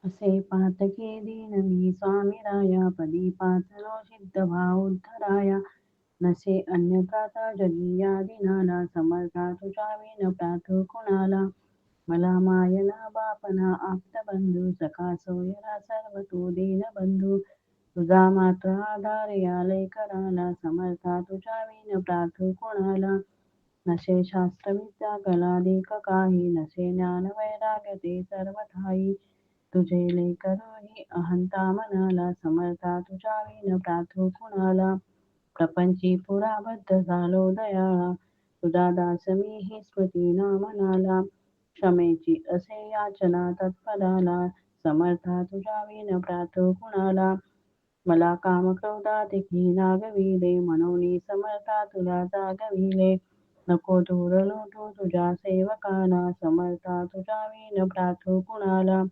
असे पातके दीन मी स्वामीराया पदी पाचलो सिद्ध भाव उद्धराया नसे अन्य प्राता जगी या दिनाला समर्था तुझा विन प्रार्थू कुणाला मला मायना बापना आप्तबंधू सखा सोयरा सर्व तू दीनबंधू तुझा मात्र आधार या लेकराला समर्था तुझ्या विन प्रार्थू कोणाला नसे शास्त्र विद्या कलाधिक काही नसे ज्ञान वैराग्य ते सर्व ठाई तुझे लेकरू ही अहंता मनाला समर्था तुझ्या विन प्रार्थू कुणाला प्रपंची पुराबद्ध झालो दयाळा तुझा दास मी ही स्मृती ना मनाला क्षमेची असे याचना तत्पदाला समर्था तुझ्या विन प्रार्थू कुणाला मला काम क्रोधाधिकी नागविले मनोनी समर्था तुला जागविले नको दूर लोटू तुझ्या सेवकाला समर्था तुझ्या विन प्रार्थू कुणाला